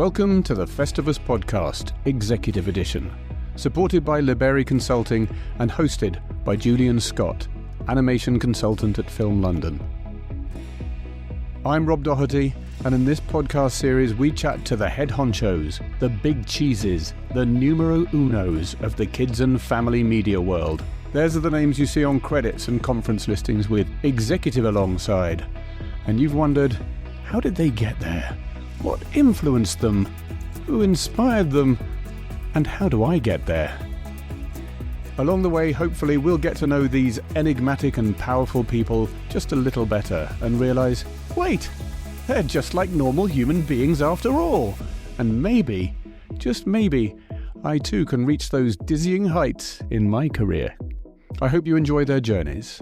Welcome to the Festivus Podcast, Executive Edition, supported by Libery Consulting and hosted by Julian Scott, animation consultant at Film London. I'm Rob Doherty, and in this podcast series we chat to the head honchos, the big cheeses, the numero unos of the kids and family media world. Theirs are the names you see on credits and conference listings with executive alongside. And you've wondered, how did they get there? What influenced them? Who inspired them? And how do I get there? Along the way, hopefully, we'll get to know these enigmatic and powerful people just a little better and realise, wait, they're just like normal human beings after all. And maybe, just maybe, I too can reach those dizzying heights in my career. I hope you enjoy their journeys.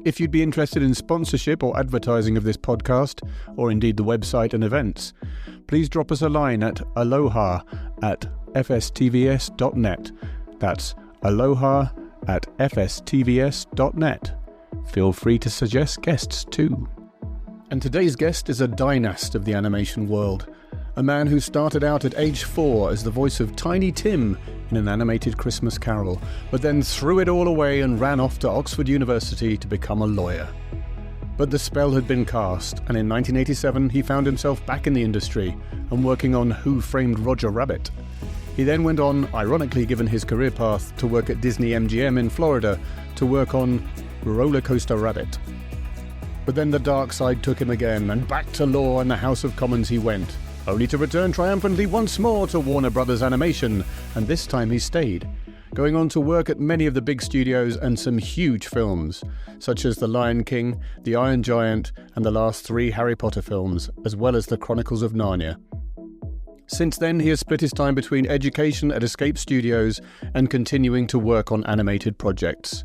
If you'd be interested in sponsorship or advertising of this podcast, or indeed the website and events, please drop us a line at aloha@fstvs.net. That's aloha@fstvs.net. Feel free to suggest guests too. And today's guest is a dynast of the animation world, a man who started out at age 4 as the voice of Tiny Tim in an animated Christmas carol, but then threw it all away and ran off to Oxford University to become a lawyer. But the spell had been cast, and in 1987 he found himself back in the industry and working on Who Framed Roger Rabbit. He then went on, ironically given his career path, to work at Disney MGM in Florida to work on Roller Coaster Rabbit. But then the dark side took him again, and back to law and the House of Commons he went, only to return triumphantly once more to Warner Brothers Animation, and this time he stayed, going on to work at many of the big studios and some huge films, such as The Lion King, The Iron Giant, and the last 3 Harry Potter films, as well as the Chronicles of Narnia. Since then, he has split his time between education at Escape Studios and continuing to work on animated projects.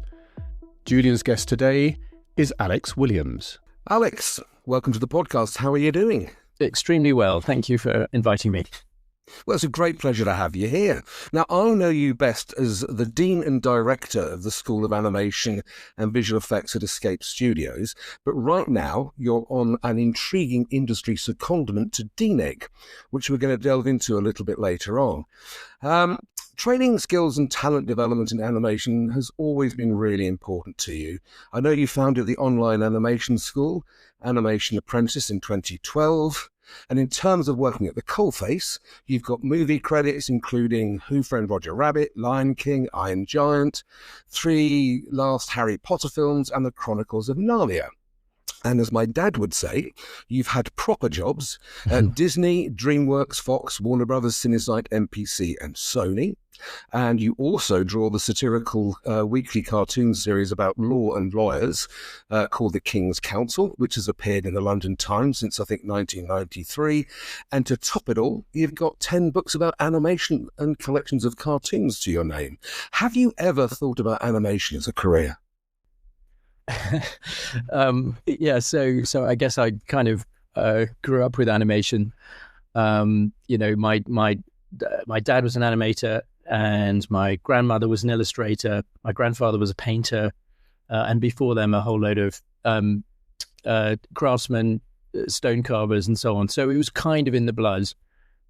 Julian's guest today is Alex Williams. Alex, welcome to the podcast. How are you doing? Extremely well. Thank you for inviting me. Well, it's a great pleasure to have you here. Now, I know you best as the Dean and Director of the School of Animation and Visual Effects at Escape Studios, but right now you're on an intriguing industry secondment to DNEG, which we're going to delve into a little bit later on. Training skills and talent development in animation has always been really important to you. I know you founded the online animation school, Animation Apprentice, in 2012. And in terms of working at the coalface, you've got movie credits including Who Framed Roger Rabbit, Lion King, Iron Giant, 3 last Harry Potter films, and the Chronicles of Narnia. And as my dad would say, you've had proper jobs at Disney, DreamWorks, Fox, Warner Brothers, Cinesite, MPC, and Sony. And you also draw the satirical weekly cartoon series about law and lawyers called The King's Counsel, which has appeared in the London Times since, I think, 1993. And to top it all, you've got 10 books about animation and collections of cartoons to your name. Have you ever thought about animation as a career? Yeah, so I guess I kind of grew up with animation. My dad was an animator, and my grandmother was an illustrator. My grandfather was a painter, and before them a whole load of craftsmen, stone carvers, and so on. So it was kind of in the blood.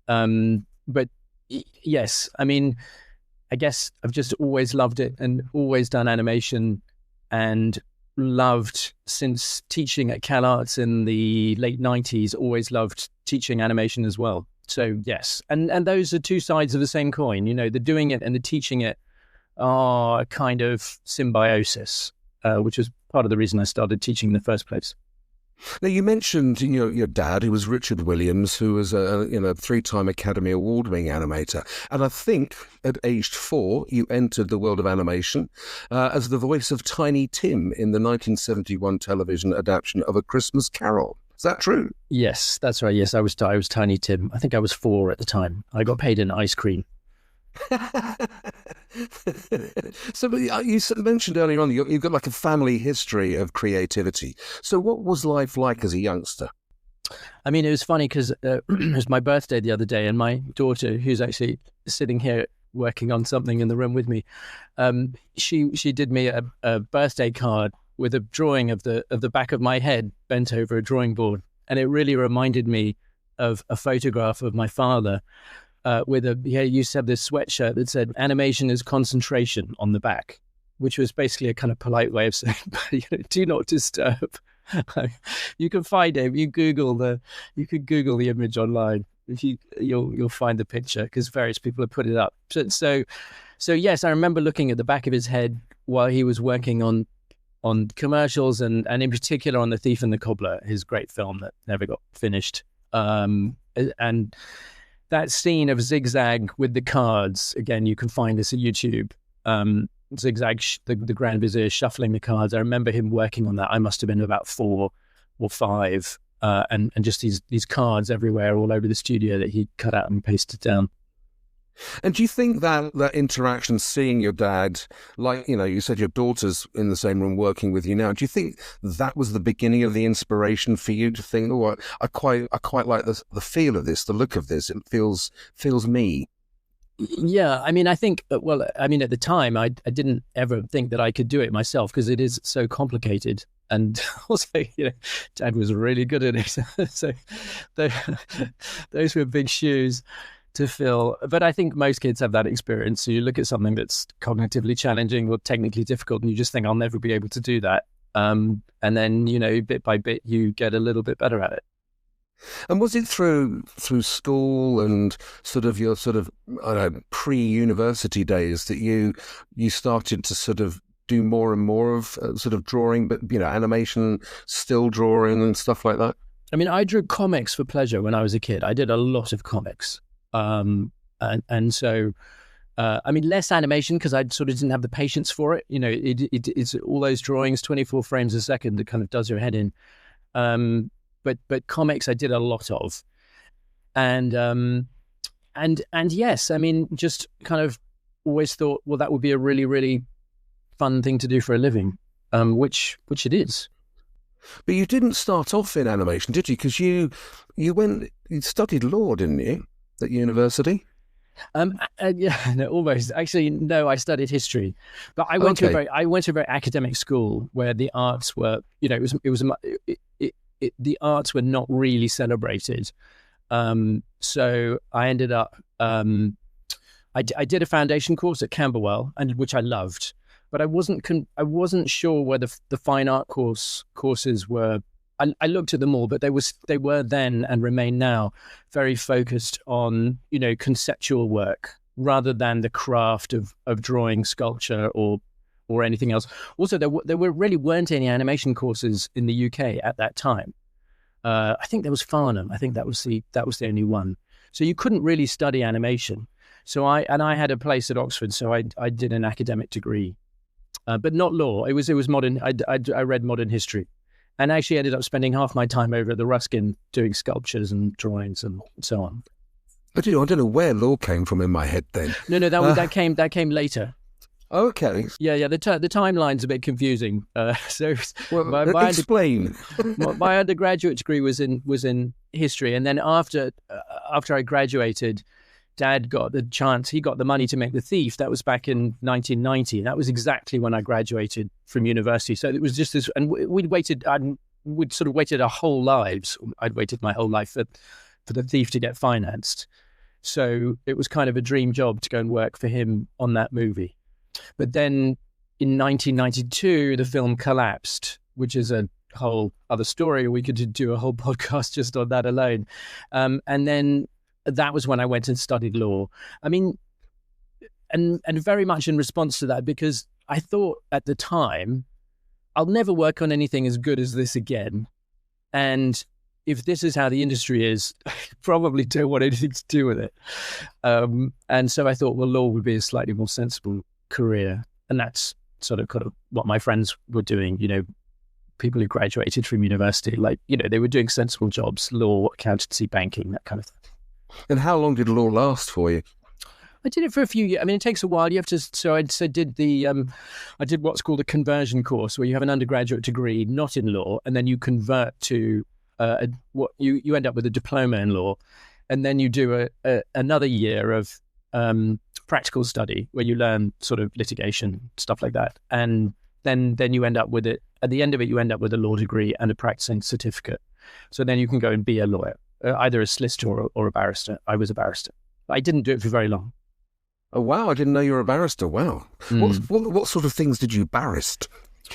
But yes, I mean, I guess I've just always loved it and always done animation, and loved, since teaching at CalArts in the late 90s, always loved teaching animation as well. So yes, and those are two sides of the same coin. You know, the doing it and the teaching it are a kind of symbiosis, which was part of the reason I started teaching in the first place. Now, you mentioned your dad, who was Richard Williams, who was a 3-time Academy Award-winning animator. And I think at aged 4, you entered the world of animation as the voice of Tiny Tim in the 1971 television adaptation of A Christmas Carol. Is that true? Yes, that's right. Yes, I was Tiny Tim. I think I was 4 at the time. I got paid in ice cream. So you mentioned earlier on you've got like a family history of creativity. So what was life like as a youngster? I mean, it was funny because it was my birthday the other day, and my daughter, who's actually sitting here working on something in the room with me, she did me a birthday card with a drawing of the back of my head bent over a drawing board, and it really reminded me of a photograph of my father with he used to have this sweatshirt that said "Animation is concentration" on the back, which was basically a kind of polite way of saying, "Do not disturb." You can find it. You could Google the image online. If you'll find the picture because various people have put it up. So yes, I remember looking at the back of his head while he was working on commercials and in particular on The Thief and the Cobbler, his great film that never got finished. And that scene of Zigzag with the cards, again, you can find this at YouTube. Zigzag, the Grand Vizier shuffling the cards. I remember him working on that. I must have been about 4 or 5. And just these cards everywhere all over the studio that he cut out and pasted down. And do you think that interaction, seeing your dad, like, you said your daughter's in the same room working with you now, do you think that was the beginning of the inspiration for you to think, oh, I quite like the feel of this, the look of this, it feels me? Yeah, I mean, I think, at the time, I didn't ever think that I could do it myself because it is so complicated. And also, Dad was really good at it. So those were big shoes to fill. But I think most kids have that experience. So you look at something that's cognitively challenging or technically difficult and you just think, I'll never be able to do that. And then, bit by bit, you get a little bit better at it. And was it through school and your pre-university days that you started to do more and more of drawing, but animation, still drawing and stuff like that? I mean, I drew comics for pleasure when I was a kid. I did a lot of comics, and so less animation because I didn't have the patience for it. It's all those drawings, 24 frames a second, that kind of does your head in. But comics I did a lot of, and yes, I mean, just kind of always thought, well, that would be a really, really fun thing to do for a living, which it is. But you didn't start off in animation, did you? Because you studied law, didn't you, at university? Yeah, no, almost. Actually, no, I studied history, but I went to a very academic school where the arts were, the arts were not really celebrated. So I ended up, I did a foundation course at Camberwell, which I loved, but I wasn't sure whether the fine art courses were. I looked at them all, but they were then and remain now very focused on conceptual work rather than the craft of drawing, sculpture, or anything else. Also, there really weren't any animation courses in the UK at that time. I think there was Farnham. I think that was the only one. So you couldn't really study animation. So I had a place at Oxford, so I did an academic degree, but not law. It was modern. I read modern history, and actually ended up spending half my time over at the Ruskin doing sculptures and drawings and so on. But I don't know where law came from in my head then. No, that came later. Okay. Yeah. The timeline's a bit confusing. Explain. My undergraduate degree was in history, and then after I graduated, Dad got the chance. He got the money to make The Thief. That was back in 1990. That was exactly when I graduated from university. So it was just this, and we'd waited our whole lives. I'd waited my whole life for The Thief to get financed. So it was kind of a dream job to go and work for him on that movie. But then in 1992, the film collapsed, which is a whole other story. We could do a whole podcast just on that alone. And then that was when I went and studied law. I mean, and very much in response to that, because I thought at the time, I'll never work on anything as good as this again. And if this is how the industry is, I probably don't want anything to do with it. And so I thought, well, law would be a slightly more sensible career. And that's sort of what my friends were doing, people who graduated from university, they were doing sensible jobs, law, accountancy, banking, that kind of thing. And how long did law last for you? I did it for a few years. I mean, it takes a while. You have to. So I did what's called a conversion course, where you have an undergraduate degree not in law, and then you convert to what you end up with a diploma in law, and then you do another year of practical study where you learn sort of litigation, stuff like that, and then you end up with it. At the end of it, you end up with a law degree and a practicing certificate. So then you can go and be a lawyer. either a solicitor or a barrister. I was a barrister. I didn't do it for very long. Oh, wow. I didn't know you were a barrister. Wow. What sort of things did you barrist?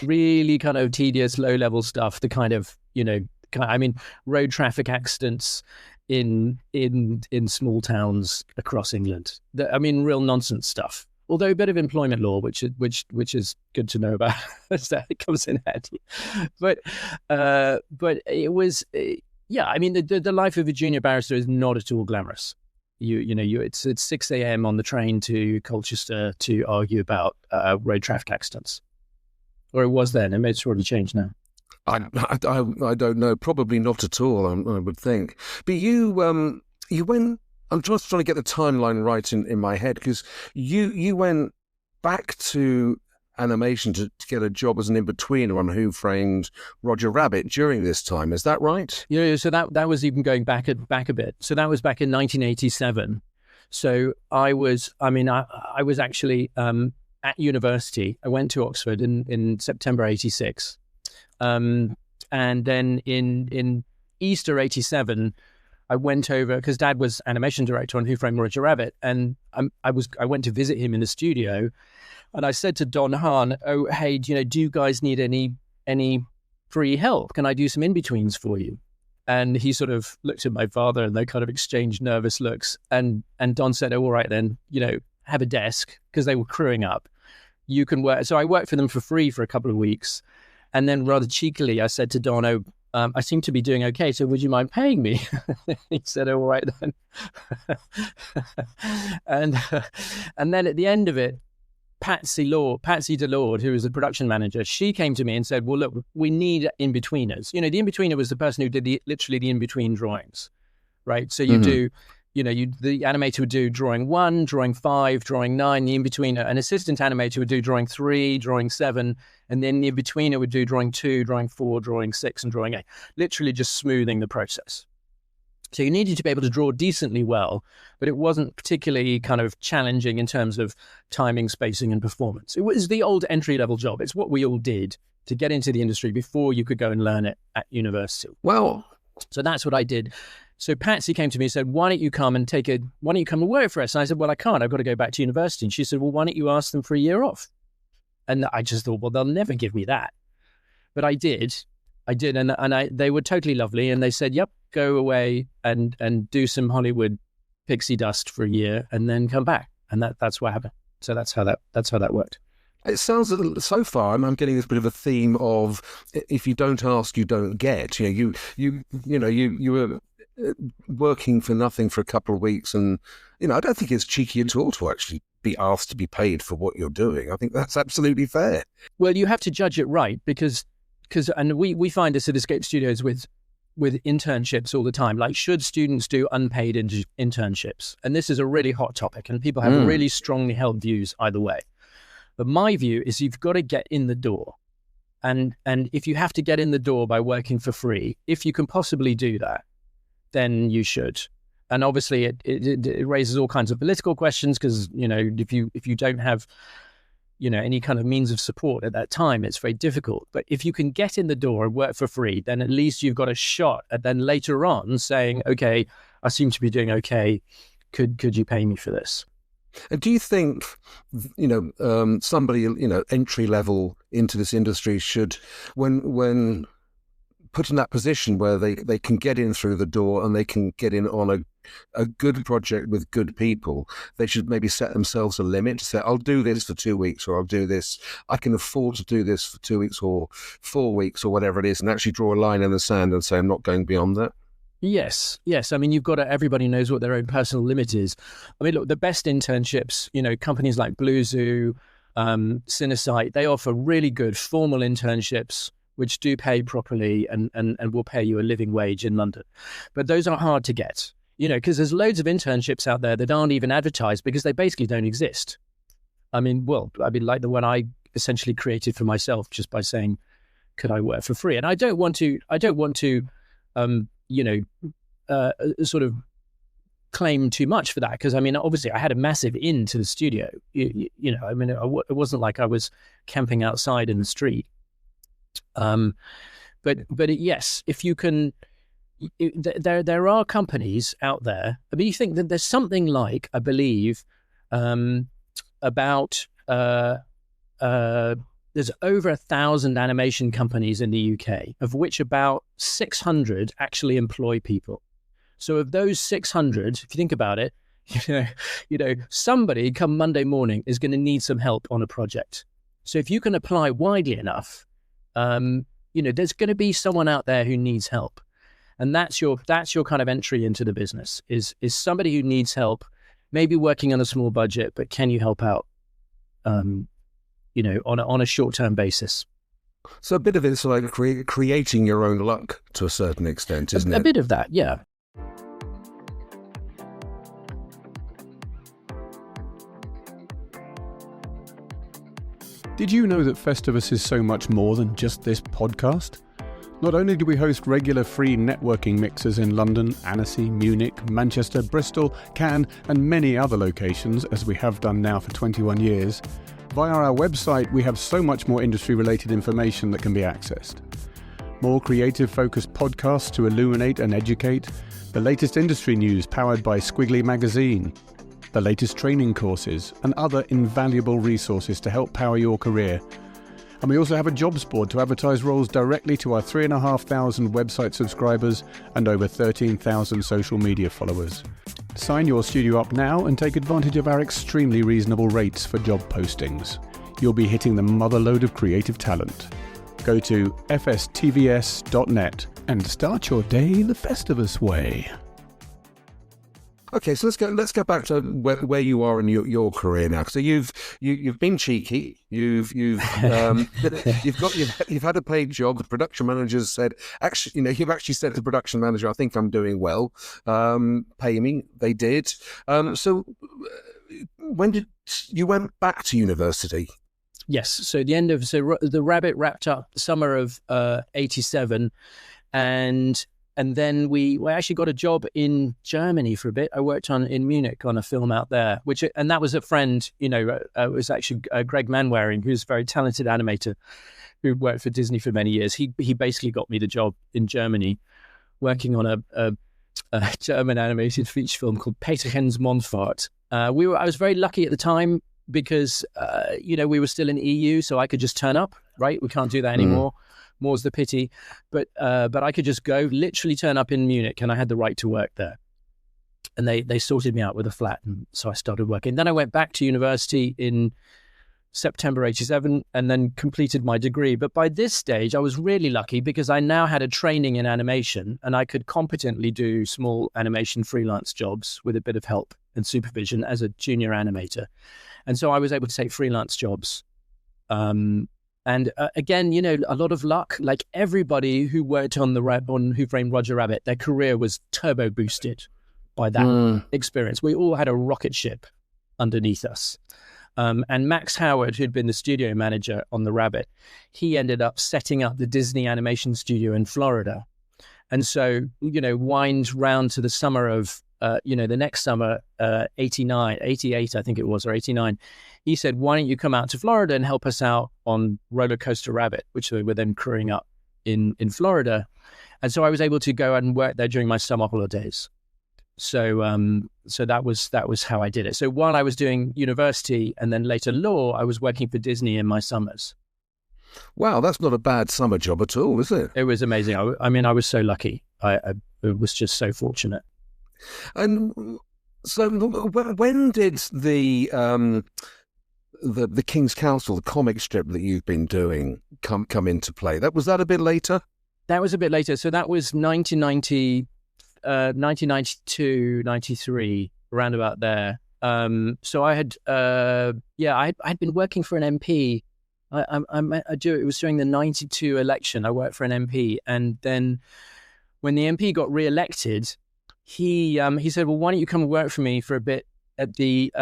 Really kind of tedious, low-level stuff, the kind of, road traffic accidents in small towns across England. Real nonsense stuff. Although a bit of employment law, which is good to know about, so it comes in handy. But it was, the life of a junior barrister is not at all glamorous. It's 6 a.m. on the train to Colchester to argue about road traffic accidents, or it was then. It's already changed now. I don't know. Probably not at all. I would think. But you went. I'm just trying to get the timeline right in my head, because you went back to animation to get a job as an in-betweener on Who Framed Roger Rabbit during this time. Is that right? Yeah. So that was even going back a bit. So that was back in 1987. So I was actually at university. I went to Oxford in September 86. And then in Easter 87, I went over because Dad was animation director on Who Framed Roger Rabbit, and I went to visit him in the studio, and I said to Don Hahn, "Oh, hey, do you guys need any free help? Can I do some in-betweens for you?" And he sort of looked at my father, and they kind of exchanged nervous looks. And Don said, "Oh, all right then, have a desk," because they were crewing up. You can work. So I worked for them for free for a couple of weeks. And then rather cheekily, I said to Don, I seem to be doing okay, so would you mind paying me? He said, "Oh, all right then." And then at the end of it, Patsy DeLord, who was the production manager, she came to me and said, "Well, look, we need in-betweeners." The in-betweener was the person who did literally the in-between drawings, right? So you do... the animator would do drawing 1, drawing 5, drawing 9, the in-betweener. An assistant animator would do drawing 3, drawing 7, and then the in-betweener would do drawing 2, drawing 4, drawing 6, and drawing 8, literally just smoothing the process. So you needed to be able to draw decently well, but it wasn't particularly kind of challenging in terms of timing, spacing, and performance. It was the old entry-level job. It's what we all did to get into the industry before you could go and learn it at university. Well, so that's what I did. So Patsy came to me and said, why don't you come and work for us? And I said, well, I can't. I've got to go back to university. And she said, well, why don't you ask them for a year off? And I just thought, well, they'll never give me that. But I did. And they were totally lovely. And they said, yep, go away and do some Hollywood pixie dust for a year and then come back. And that's what happened. So that's how that worked. It sounds so far. I'm getting this bit of a theme of if you don't ask, you don't get. You were working for nothing for a couple of weeks, and I don't think it's cheeky at all to actually be asked to be paid for what you're doing. I think that's absolutely fair. Well, you have to judge it right because we find this at Escape Studios with internships all the time. Like, should students do unpaid internships? And this is a really hot topic, and people have really strongly held views either way. But my view is you've got to get in the door. And if you have to get in the door by working for free, if you can possibly do that, then you should. And obviously it raises all kinds of political questions because, if you don't have, any kind of means of support at that time, it's very difficult. But if you can get in the door and work for free, then at least you've got a shot at then later on saying, okay, I seem to be doing okay. Could you pay me for this? And do you think, somebody, entry level into this industry should, when put in that position where they can get in through the door and they can get in on a good project with good people, they should maybe set themselves a limit to say, I'll do this for 2 weeks, or I'll do this, I can afford to do this for 2 weeks or 4 weeks or whatever it is, and actually draw a line in the sand and say, I'm not going beyond that? Yes. I mean, you've got to, everybody knows what their own personal limit is. I mean, look, the best internships, companies like Blue Zoo, Cinesight, they offer really good formal internships, which do pay properly and will pay you a living wage in London. But those are hard to get, because there's loads of internships out there that aren't even advertised because they basically don't exist. I mean, like the one I essentially created for myself just by saying, could I work for free? And I don't want to, sort of claim too much for that, because I mean, obviously I had a massive in to the studio. It wasn't like I was camping outside in the street. But yes, if you can there are companies out there. I mean, you think that there's something like, I believe, about there's over 1,000 animation companies in the UK, of which about 600 actually employ people. So of those 600, if you think about it, somebody come Monday morning is going to need some help on a project. So if you can apply widely enough, there's going to be someone out there who needs help. And that's your kind of entry into the business is somebody who needs help, maybe working on a small budget, but can you help out, on a short-term basis? So a bit of it's like creating your own luck to a certain extent, isn't it? A bit of that, yeah. Did you know that Festivus is so much more than just this podcast? Not only do we host regular free networking mixers in London, Annecy, Munich, Manchester, Bristol, Cannes and many other locations, as we have done now for 21 years, via our website we have so much more industry-related information that can be accessed. More creative-focused podcasts to illuminate and educate, the latest industry news powered by Squiggly Magazine, the latest training courses and other invaluable resources to help power your career. And we also have a jobs board to advertise roles directly to our 3,500 website subscribers and over 13,000 social media followers. Sign your studio up now and take advantage of our extremely reasonable rates for job postings. You'll be hitting the motherlode of creative talent. Go to FSTVS.net and start your day the Festivus way. Okay, so let's go back to where you are in your career now. So you've been cheeky. You've had a paid job. The production manager said, you've actually said to the production manager, I think I'm doing well. Pay me. They did. So when did you went back to university? Yes. So the Rabbit wrapped up the summer of 87, and then we actually got a job in Germany for a bit. I worked in Munich on a film out there, and that was a friend, it was actually Greg Manwaring, who's a very talented animator who worked for Disney for many years. He basically got me the job in Germany, working on a German animated feature film called Peterchens Mondfahrt. I was very lucky at the time because, we were still in EU, so I could just turn up, right? We can't do that anymore. More's the pity, but I could just literally turn up in Munich, and I had the right to work there. And they sorted me out with a flat, and so I started working. Then I went back to university in September 87, and then completed my degree. But by this stage, I was really lucky because I now had a training in animation, and I could competently do small animation freelance jobs with a bit of help and supervision as a junior animator. And so I was able to take freelance jobs. And again, a lot of luck. Like everybody who worked on Who Framed Roger Rabbit, their career was turbo boosted by that experience. We all had a rocket ship underneath us. And Max Howard, who'd been the studio manager on the Rabbit, he ended up setting up the Disney animation studio in Florida. And so, wind round to the summer of, the next summer, 88, I think it was, or 89, he said, why don't you come out to Florida and help us out on Roller Coaster Rabbit, which they were then crewing up in Florida. And so I was able to go out and work there during my summer holidays. So that was how I did it. So while I was doing university and then later law, I was working for Disney in my summers. Wow, that's not a bad summer job at all, is it? It was amazing. I was so lucky. I was just so fortunate. And so when did the King's Council, the comic strip that you've been doing, come into play? Was that a bit later? That was a bit later. So that was 1990, 1992, 93, around about there. So I had, I'd been working for an MP. It was during the 92 election. I worked for an MP, and then when the MP got re-elected, he said, well, why don't you come and work for me for a bit at the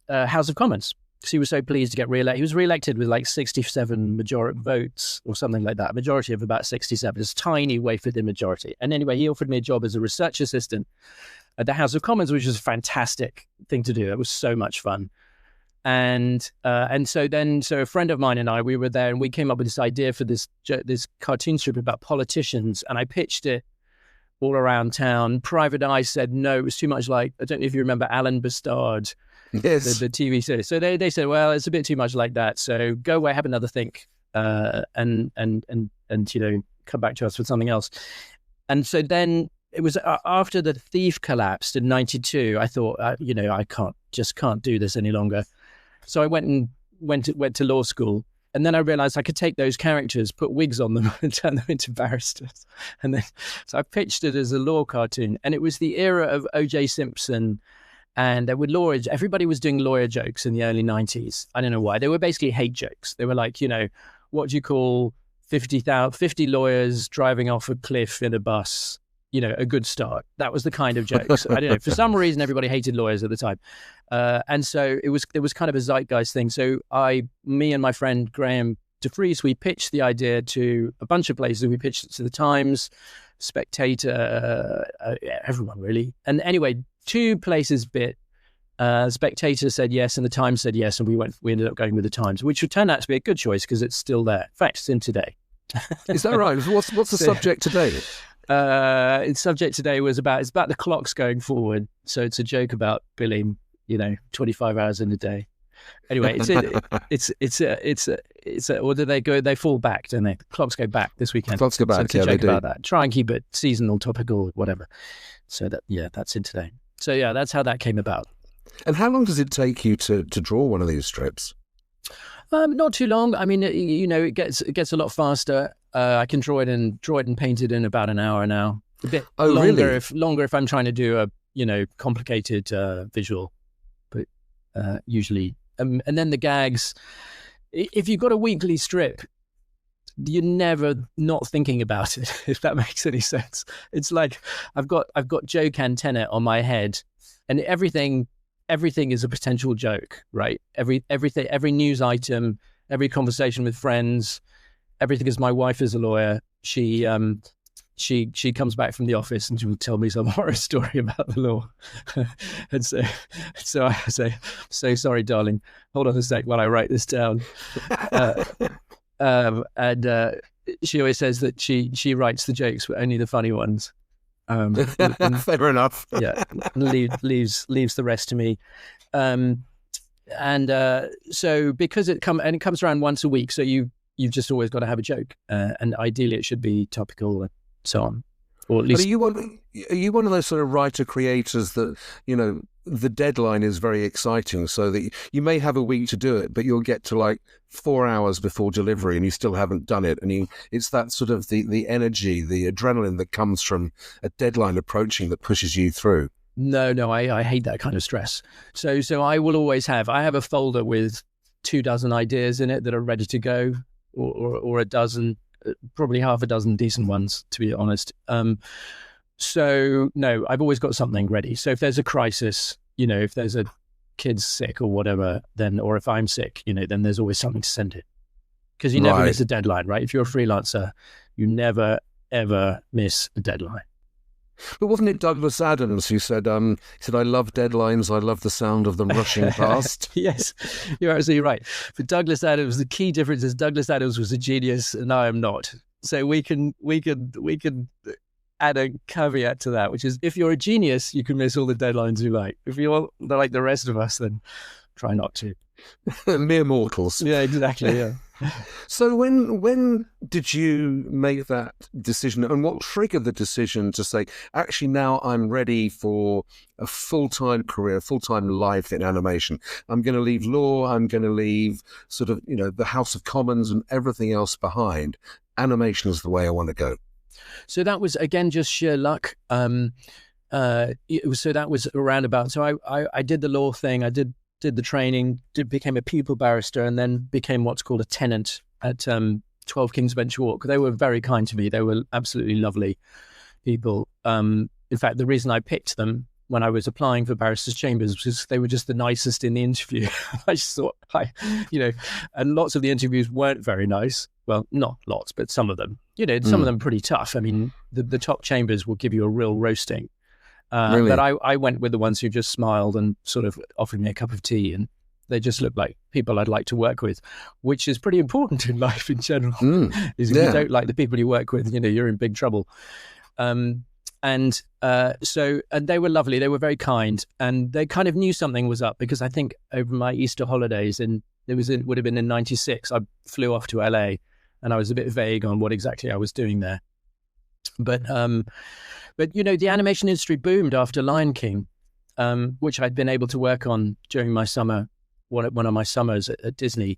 House of Commons? Because he was so pleased to get re-elected. He was re-elected with like 67 majority votes or something like that, a majority of about 67. It's a tiny wafer thin majority. And anyway, he offered me a job as a research assistant at the House of Commons, which was a fantastic thing to do. It was so much fun. And so a friend of mine and I, we were there, and we came up with this idea for this cartoon strip about politicians, and I pitched it all around town. Private Eye said no, it was too much like, I don't know if you remember Alan Bastard, Yes. the TV series. So they said, well, it's a bit too much like that. So go away, have another think, and come back to us with something else. And so then it was after The Thief collapsed in '92. I thought, I can't do this any longer. So I went to law school. And then I realized I could take those characters, put wigs on them, and turn them into barristers. And then, so I pitched it as a law cartoon. And it was the era of O.J. Simpson, and there were lawyers. Everybody was doing lawyer jokes in the early 90s. I don't know why. They were basically hate jokes. They were like, what do you call 50 lawyers driving off a cliff in a bus? A good start. That was the kind of jokes. I don't know. For some reason, everybody hated lawyers at the time. And so there was kind of a zeitgeist thing. So me and my friend Graham DeFries, we pitched the idea to a bunch of places. We pitched it to the Times, Spectator, everyone really. And anyway, 2 places bit. Spectator said yes, and the Times said yes, and we ended up going with the Times, which would turn out to be a good choice because it's still there. In fact, it's in today. Is that right? What's the subject today? Its subject today was it's about the clocks going forward. So it's a joke about billing, 25 hours in a day. Anyway, or do they fall back, don't they? The clocks go back this weekend. Clocks go back, so it's a yeah, joke they do. about that. Try and keep it seasonal, topical, whatever. So that's in today. So yeah, that's how that came about. And how long does it take you to draw one of these strips? Not too long. I mean, it gets a lot faster. I can draw it and paint it in about an hour now. A bit longer, really? if I'm trying to do a complicated visual, but usually. And then the gags. If you've got a weekly strip, you're never not thinking about it. If that makes any sense, it's like I've got joke antenna on my head, and everything is a potential joke, right? Everything, every news item, every conversation with friends, everything. Is my wife is a lawyer. She comes back from the office and she will tell me some horror story about the law. And so I say, so sorry, darling. Hold on a sec while I write this down. And she always says that she writes the jokes, but only the funny ones. Fair enough. Yeah, leaves the rest to me. So because it comes around once a week, so you've just always got to have a joke, and ideally it should be topical and so on. Or at least, but are you one of those sort of writer creators that the deadline is very exciting, so that you may have a week to do it, but you'll get to like 4 hours before delivery and you still haven't done it, and it's that sort of the energy, the adrenaline that comes from a deadline approaching that pushes you through? No, I hate that kind of stress. So I will always have a folder with 24 ideas in it that are ready to go, or a dozen. Probably half a dozen decent ones, to be honest. So no, I've always got something ready. So if there's a crisis, if there's a kid's sick or whatever, or if I'm sick, then there's always something to send it. Because you never miss a deadline, right? If you're a freelancer, you never, ever miss a deadline. But wasn't it Douglas Adams who said, I love deadlines, I love the sound of them rushing past? Yes, you're absolutely right. But Douglas Adams, the key difference is Douglas Adams was a genius and I am not. So we can add a caveat to that, which is if you're a genius, you can miss all the deadlines you like. If you're like the rest of us, then try not to. Mere mortals. Yeah, exactly, yeah. So when did you make that decision, and what triggered the decision to say, actually now I'm ready for a full-time career, full-time life in animation? I'm going to leave law, I'm going to leave sort of, the House of Commons and everything else behind. Animation is the way I want to go. So that was, again, just sheer luck. So that was around about, so I did the law thing, I did the training, became a pupil barrister, and then became what's called a tenant at 12 King's Bench Walk. They were very kind to me. They were absolutely lovely people. In fact, the reason I picked them when I was applying for barristers' chambers was they were just the nicest in the interview. I just thought, and lots of the interviews weren't very nice. Well, not lots, but some of them. Some of them pretty tough. I mean, the top chambers will give you a real roasting. Really? But I went with the ones who just smiled and sort of offered me a cup of tea, and they just looked like people I'd like to work with, which is pretty important in life in general. If you don't like the people you work with, you're in big trouble. And And and they were lovely. They were very kind, and they kind of knew something was up, because I think over my Easter holidays, and would have been in '96, I flew off to LA, and I was a bit vague on what exactly I was doing there. But the animation industry boomed after Lion King, which I'd been able to work on during my summer, one of my summers at Disney,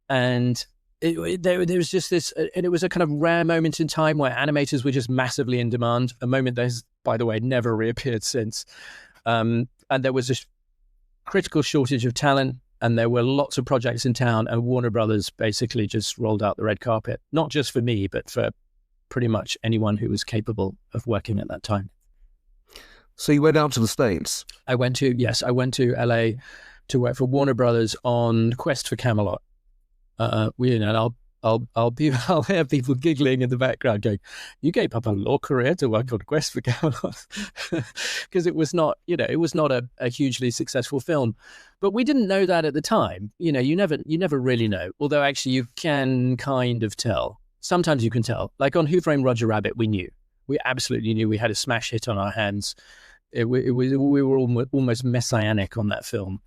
and there was just this, and it was a kind of rare moment in time where animators were just massively in demand. A moment that has, by the way, never reappeared since. And there was a critical shortage of talent, and there were lots of projects in town, and Warner Brothers basically just rolled out the red carpet, not just for me, but for pretty much anyone who was capable of working at that time. So you went out to the States? I went to LA to work for Warner Brothers on Quest for Camelot. I'll hear people giggling in the background going, "You gave up a law career to work on Quest for Camelot," because it was not a hugely successful film. But we didn't know that at the time. You never really know. Although actually you can kind of tell. Sometimes you can tell. Like on Who Framed Roger Rabbit, we absolutely knew we had a smash hit on our hands. We were almost messianic on that film.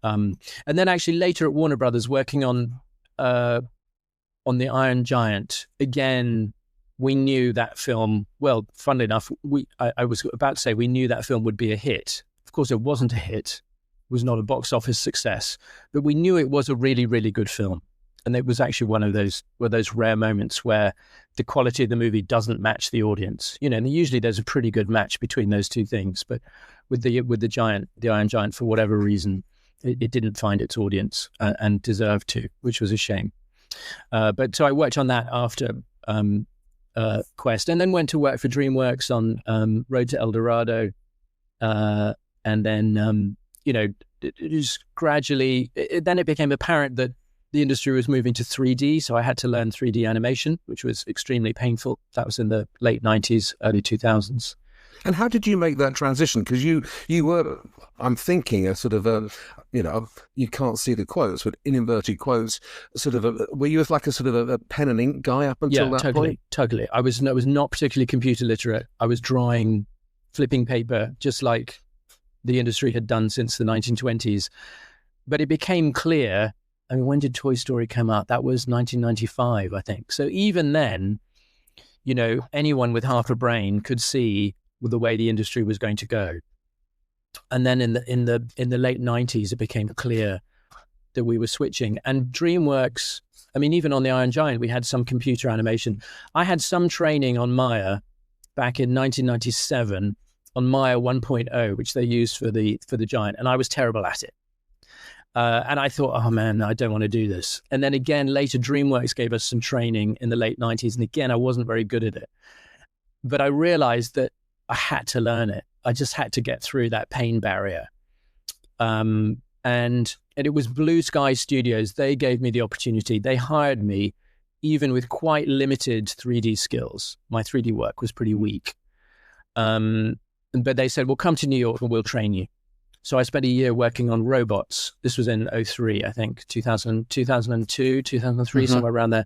And then actually later at Warner Brothers, working on the Iron Giant, again, we knew that film, well, funnily enough, I was about to say we knew that film would be a hit. Of course, it wasn't a hit. It was not a box office success, but we knew it was a really, really good film. And it was actually one of those rare moments where the quality of the movie doesn't match the audience. And usually there's a pretty good match between those two things. But with the Iron Giant, for whatever reason, it didn't find its audience and deserved to, which was a shame. But so I worked on that after Quest, and then went to work for DreamWorks on Road to El Dorado, and then it just gradually. Then it became apparent that the industry was moving to 3D, so I had to learn 3D animation, which was extremely painful. That was in the late 90s, early 2000s. And how did you make that transition? Because you were, I'm thinking, a sort of you can't see the quotes, but in inverted quotes, were you like a sort of a pen and ink guy up until that point? Totally. I was not particularly computer literate. I was drawing, flipping paper, just like the industry had done since the 1920s. But it became clear, I mean, when did Toy Story come out? That was 1995, I think. So even then, anyone with half a brain could see the way the industry was going to go. And then in the late 90s, it became clear that we were switching. And DreamWorks, I mean, even on the Iron Giant, we had some computer animation. I had some training on Maya back in 1997 on Maya 1.0, which they used for the Giant, and I was terrible at it. And I thought, oh man, I don't want to do this. And then again, later DreamWorks gave us some training in the late 90s. And again, I wasn't very good at it. But I realized that I had to learn it. I just had to get through that pain barrier. And it was Blue Sky Studios. They gave me the opportunity. They hired me even with quite limited 3D skills. My 3D work was pretty weak. But they said, well, come to New York and we'll train you. So I spent a year working on robots. This was in 2003, I think, 2002, 2003, somewhere around there,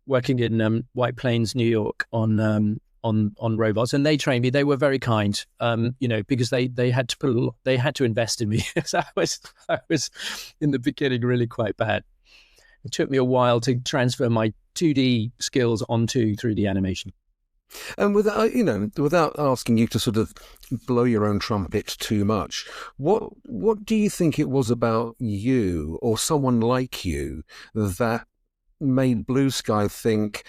working in White Plains, New York on robots. And they trained me. They were very kind, because they had to invest in me. So I was in the beginning really quite bad. It took me a while to transfer my 2D skills onto 3D animation. And without asking you to sort of blow your own trumpet too much, what do you think it was about you or someone like you that made Blue Sky think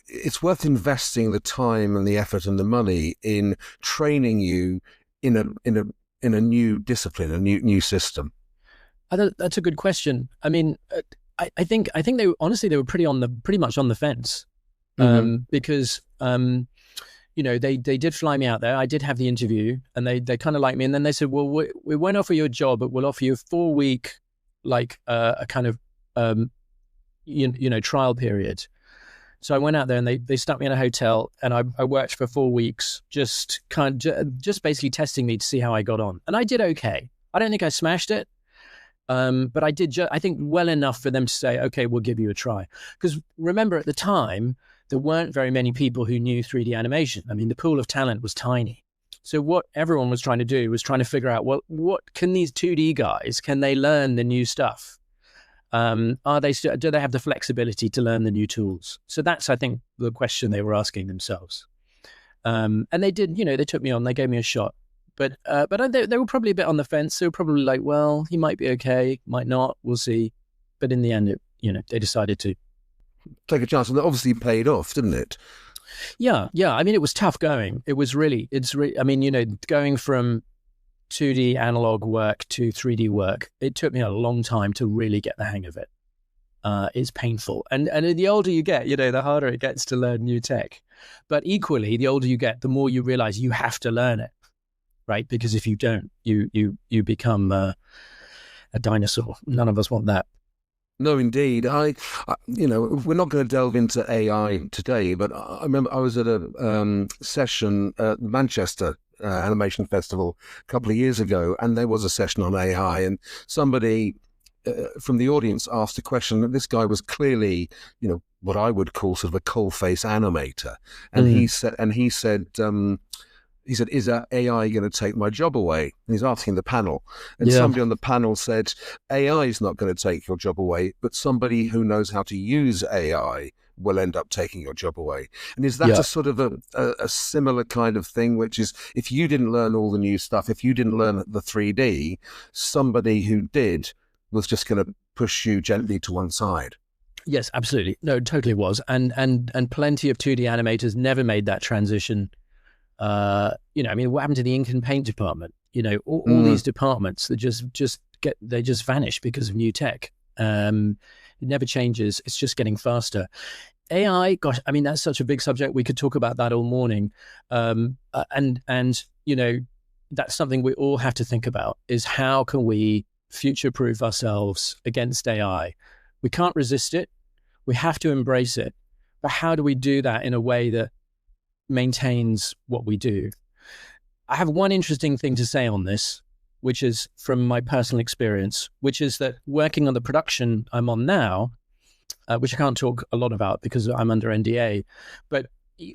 it's worth investing the time and the effort and the money in training you in a new discipline, a new system? That's a good question. I mean, I think they were pretty much on the fence. Because, they did fly me out there. I did have the interview and they kind of liked me. And then they said, well, we won't offer you a job, but we'll offer you a 4-week, a kind of, trial period. So I went out there and they stuck me in a hotel and I worked for 4 weeks, just basically testing me to see how I got on. And I did okay. I don't think I smashed it. But I did, I think, well enough for them to say, okay, we'll give you a try. Because remember, at the time, there weren't very many people who knew 3D animation. I mean, the pool of talent was tiny. So what everyone was trying to do was trying to figure out, well, what can these 2D guys, can they learn the new stuff? Do they have the flexibility to learn the new tools? So that's, I think, the question they were asking themselves. And they did, they took me on, they gave me a shot. But they were probably a bit on the fence. They were probably like, well, he might be okay, might not, we'll see. But in the end, they decided to take a chance, and that obviously paid off, didn't it? Yeah. I mean, it was tough going. I mean, going from 2D analog work to 3D work, it took me a long time to really get the hang of it. It's painful. And the older you get, the harder it gets to learn new tech. But equally, the older you get, the more you realize you have to learn it, right? Because if you don't, you become a dinosaur. None of us want that. No, indeed. We're not going to delve into AI today, but I remember I was at a session at the Manchester Animation Festival a couple of years ago, and there was a session on AI, and somebody from the audience asked a question, and this guy was clearly, what I would call sort of a coalface animator, and he said, is that AI going to take my job away? And he's asking the panel. And somebody on the panel said, AI is not going to take your job away, but somebody who knows how to use AI will end up taking your job away. And is that a sort of a similar kind of thing, which is, if you didn't learn all the new stuff, if you didn't learn the 3D, somebody who did was just going to push you gently to one side? Yes, absolutely. No, it totally was. And plenty of 2D animators never made that transition. I mean, what happened to the ink and paint department? All these departments that just vanish because of new tech. It never changes. It's just getting faster. AI, gosh, I mean, that's such a big subject. We could talk about that all morning. And that's something we all have to think about, is how can we future-proof ourselves against AI? We can't resist it. We have to embrace it. But how do we do that in a way that maintains what we do? I have one interesting thing to say on this, which is from my personal experience, which is that working on the production I'm on now, which I can't talk a lot about because I'm under NDA, but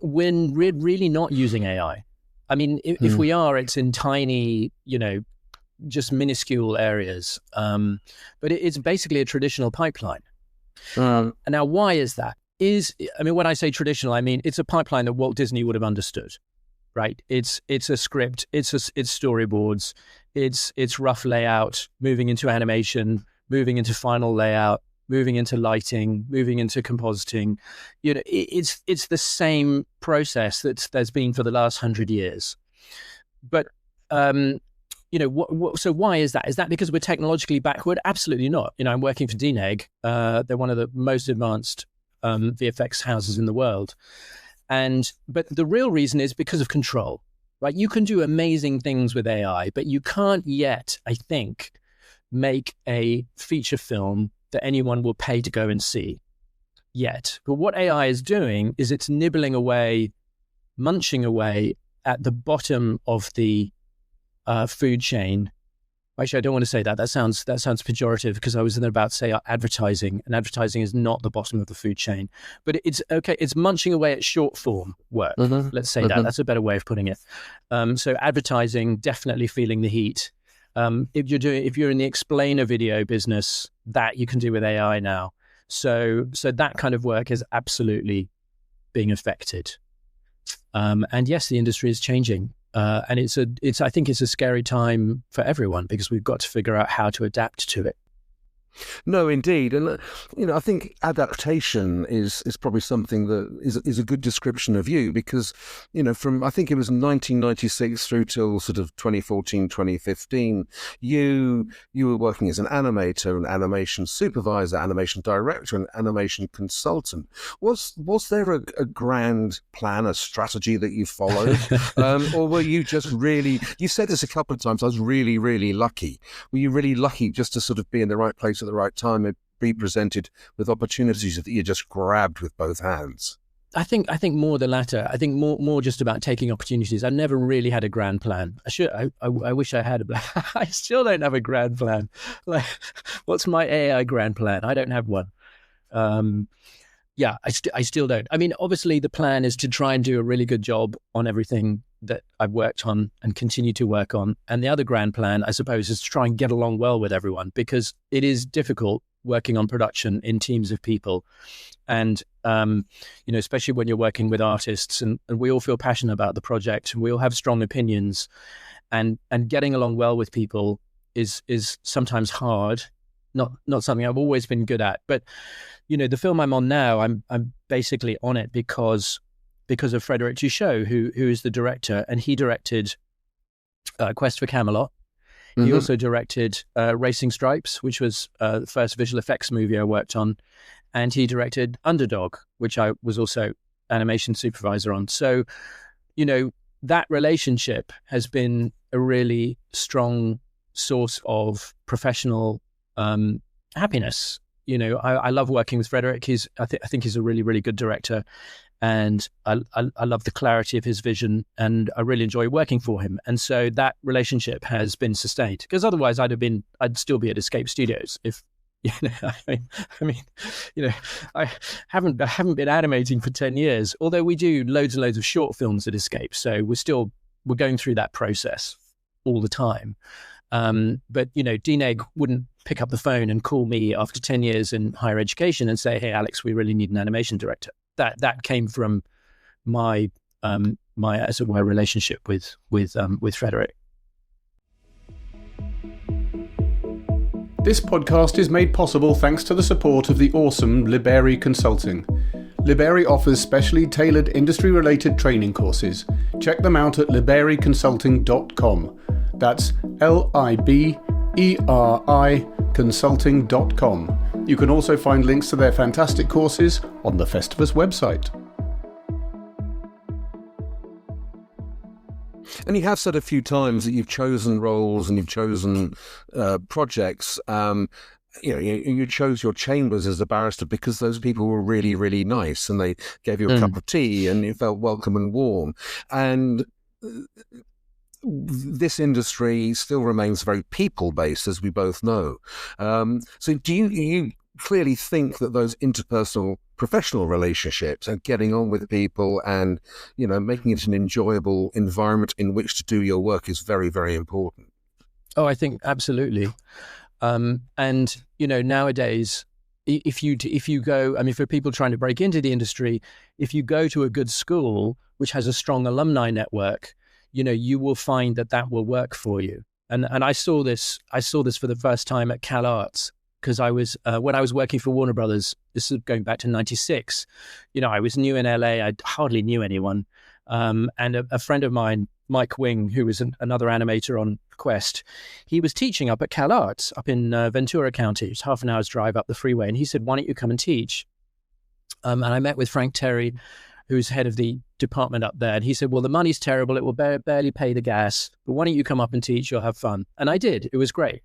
when we're really not using AI. I mean, if we are, it's in tiny, just minuscule areas. But it's basically a traditional pipeline. And now, why is that? When I say traditional, I mean it's a pipeline that Walt Disney would have understood, right? It's a script, it's storyboards, it's rough layout, moving into animation, moving into final layout, moving into lighting, moving into compositing. It's the same process there's been for the last 100 years. But so why is that? Is that because we're technologically backward? Absolutely not. I'm working for DNEG. They're one of the most advanced VFX houses in the world. But the real reason is because of control, right? You can do amazing things with AI, but you can't yet, I think, make a feature film that anyone will pay to go and see yet. But what AI is doing is it's nibbling away, munching away at the bottom of the food chain. Actually, I don't want to say that. That sounds pejorative, because I was about to say advertising, and advertising is not the bottom of the food chain. But it's okay. It's munching away at short form work. Let's say that. That's a better way of putting it. So advertising, definitely feeling the heat. If you're in the explainer video business, that you can do with AI now. So that kind of work is absolutely being affected. And yes, the industry is changing. And I think it's a scary time for everyone, because we've got to figure out how to adapt to it. No, indeed. And, I think adaptation is probably something that is a good description of you, because, from, I think it was 1996 through till sort of 2014, 2015, you were working as an animator, an animation supervisor, animation director, and animation consultant. Was there a grand plan, a strategy that you followed? Or were you just really, you said this a couple of times, I was really, really lucky. Were you really lucky just to sort of be in the right place at the right time and be presented with opportunities that you just grabbed with both hands? I think more the latter. I think more just about taking opportunities. I never really had a grand plan. I wish I had I still don't have a grand plan. Like, what's my AI grand plan? I don't have one. Yeah, I still don't. I mean, obviously, the plan is to try and do a really good job on everything that I've worked on and continue to work on. And the other grand plan, I suppose, is to try and get along well with everyone, because it is difficult working on production in teams of people. And, especially when you're working with artists, and we all feel passionate about the project and we all have strong opinions, and getting along well with people is sometimes hard. Not something I've always been good at, but the film I'm on now, I'm basically on it because of Frederic Duchot, who is the director, and he directed Quest for Camelot. Mm-hmm. He also directed Racing Stripes, which was the first visual effects movie I worked on, and he directed Underdog, which I was also animation supervisor on. So, that relationship has been a really strong source of professional happiness. I love working with Frederic. I think he's a really, really good director, and I love the clarity of his vision, and I really enjoy working for him. And so that relationship has been sustained, because otherwise I'd still be at Escape Studios if. I haven't been animating for 10 years, although we do loads and loads of short films at Escape. So we're going through that process all the time. But Dean Egg wouldn't pick up the phone and call me after 10 years in higher education and say, "Hey, Alex, we really need an animation director." That came from my as it were relationship with Frederic. This podcast is made possible thanks to the support of the awesome Liberi Consulting. Liberi offers specially tailored industry-related training courses. Check them out at libericonsulting.com. That's LIBERI consulting.com. You can also find links to their fantastic courses on the FSTVS website. And you have said a few times that you've chosen roles and you've chosen projects. You chose your chambers as a barrister because those people were really, really nice, and they gave you a cup of tea and you felt welcome and warm. And this industry still remains very people-based, as we both know. So do you clearly think that those interpersonal professional relationships and getting on with people and, making it an enjoyable environment in which to do your work is very, very important? Oh, I think absolutely. And, nowadays, if you go, for people trying to break into the industry, if you go to a good school, which has a strong alumni network, you will find that will work for you. And I saw this for the first time at Cal Arts, because I was, when I was working for Warner Brothers, this is going back to 96, I was new in LA, I hardly knew anyone. And a friend of mine, Mike Wing, who was another animator on Quest, he was teaching up at Cal Arts up in Ventura County. It's half an hour's drive up the freeway. And he said, "Why don't you come and teach?" And I met with Frank Terry, who's head of the department up there. And he said, "Well, the money's terrible. It will barely pay the gas. But why don't you come up and teach? You'll have fun." And I did. It was great.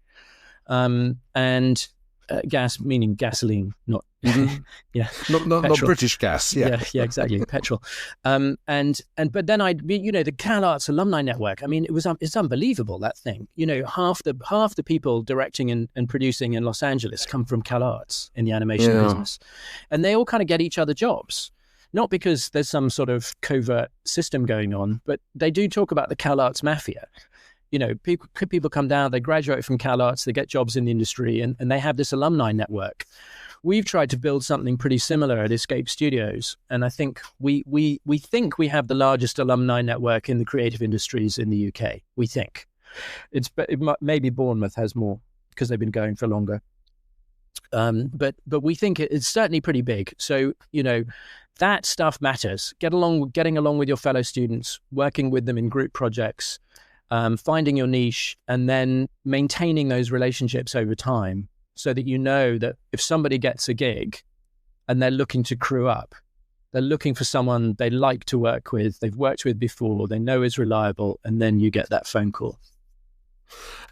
Gas meaning gasoline, not not British gas. Yeah, exactly, petrol. But then the Cal Arts alumni network. It's unbelievable, that thing. Half the people directing and producing in Los Angeles come from Cal Arts in the animation business, and they all kind of get each other jobs. Not because there's some sort of covert system going on, but they do talk about the Cal Arts mafia. People come down, they graduate from Cal Arts, they get jobs in the industry, and they have this alumni network. We've tried to build something pretty similar at Escape Studios, and I think we think we have the largest alumni network in the creative industries in the UK. We think maybe Bournemouth has more because they've been going for longer. But we think it's certainly pretty big. So that stuff matters. Getting along with your fellow students, working with them in group projects. Finding your niche, and then maintaining those relationships over time, so that that if somebody gets a gig and they're looking to crew up, they're looking for someone they like to work with, they've worked with before, they know is reliable, and then you get that phone call.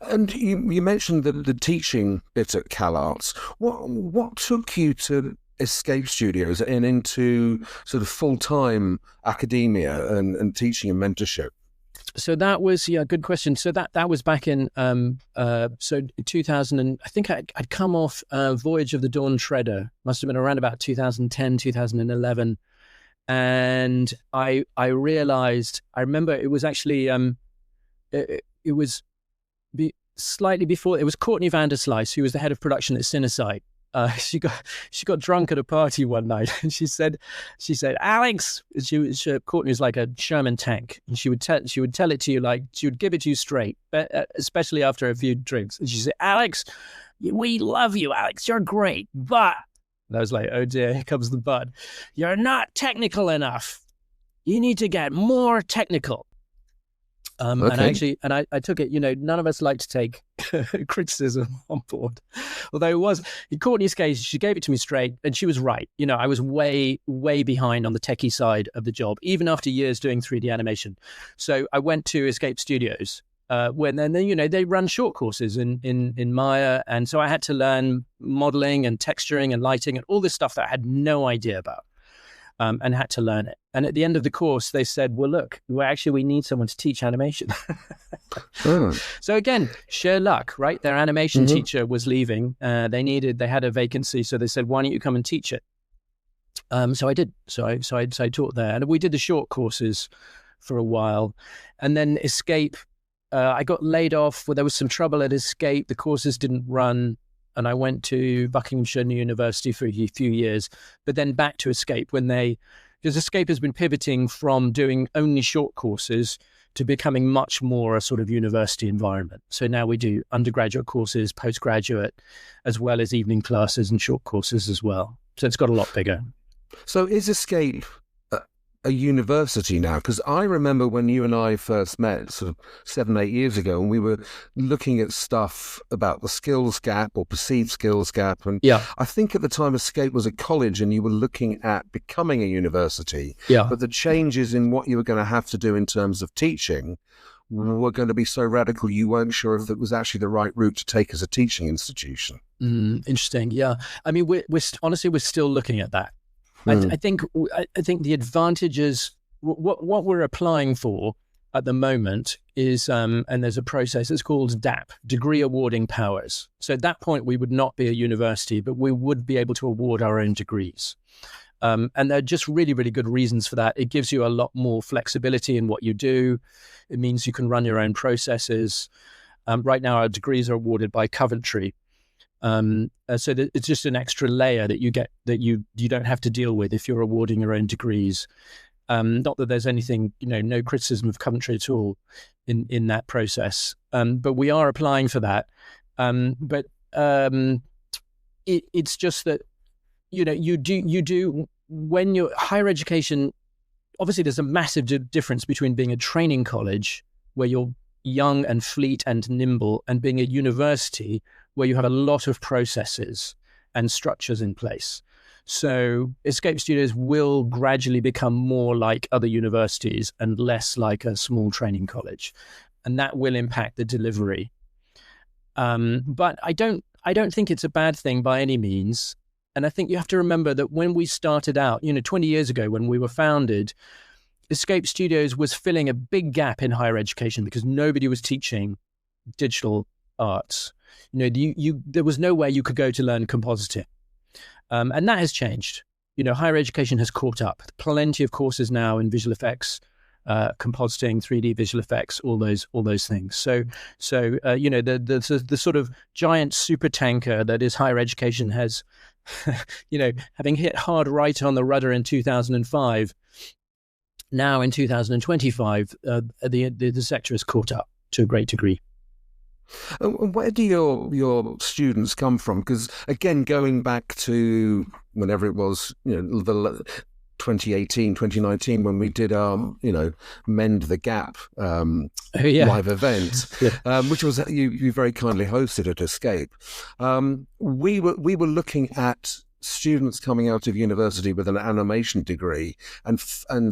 And you mentioned the teaching bit at Cal Arts. What took you to Escape Studios and into sort of full-time academia and teaching and mentorship? So that was good question. So that was back in 2000 and I think I'd come off Voyage of the Dawn Treader. Must have been around about 2010, 2011, and I realized, I remember it was actually it was slightly before. It was Courtney Vanderslice, who was the head of production at Cinesite. She got drunk at a party one night, and she said, Alex, Courtney was like a Sherman tank, and she would tell it to you, like she would give it to you straight, but especially after a few drinks. And she said, Alex, we love you, Alex, you're great, but, and I was like, oh dear, here comes the but. You're not technical enough. You need to get more technical. Okay. And I took it, none of us like to take criticism on board. Although it was, in Courtney's case, she gave it to me straight, and she was right. I was way, way behind on the techie side of the job, even after years doing 3D animation. So I went to Escape Studios, when then, they run short courses in Maya. And so I had to learn modeling and texturing and lighting and all this stuff that I had no idea about. And had to learn it. And at the end of the course, they said, well, look, we need someone to teach animation. So again, sheer luck, right? Their animation teacher was leaving. They had a vacancy. So they said, why don't you come and teach it? So I did. So I taught there. And we did the short courses for a while. And then Escape, I got laid off. Well, there was some trouble at Escape. The courses didn't run. And I went to Buckinghamshire University for a few years, but then back to Escape because Escape has been pivoting from doing only short courses to becoming much more a sort of university environment. So now we do undergraduate courses, postgraduate, as well as evening classes and short courses as well. So it's got a lot bigger. So is Escape a university now? Because I remember when you and I first met sort of 7-8 years ago, and we were looking at stuff about the skills gap or perceived skills gap. And I think at the time Escape was a college and you were looking at becoming a university. But the changes in what you were going to have to do in terms of teaching were going to be so radical you weren't sure if it was actually the right route to take as a teaching institution. Interesting. Yeah. I mean, we're honestly still looking at that. I think the advantages, what we're applying for at the moment is, and there's a process, it's called DAP, Degree Awarding Powers. So at that point, we would not be a university, but we would be able to award our own degrees. And there are just really, really good reasons for that. It gives you a lot more flexibility in what you do. It means you can run your own processes. Right now, our degrees are awarded by Coventry. So that it's just an extra layer that you get that you don't have to deal with if you're awarding your own degrees. Not that there's anything, no criticism of Coventry at all in that process. But we are applying for that. It's just that, you do when you're higher education, obviously there's a massive difference between being a training college where you're young and fleet and nimble and being a university where you have a lot of processes and structures in place. So Escape Studios will gradually become more like other universities and less like a small training college. And that will impact the delivery. But I don't think it's a bad thing by any means. And I think you have to remember that when we started out, 20 years ago when we were founded, Escape Studios was filling a big gap in higher education because nobody was teaching digital arts. There was nowhere you could go to learn compositing. And that has changed. Higher education has caught up. Plenty of courses now in visual effects, compositing, 3D visual effects, all those things. So the sort of giant super tanker that is higher education has, having hit hard right on the rudder in 2005, now in 2025, the sector has caught up to a great degree. Where do your students come from? Because again, going back to whenever it was, the 2018, 2019, when we did our, Mend the Gap live event, which was you very kindly hosted at Escape. We were looking at students coming out of university with an animation degree and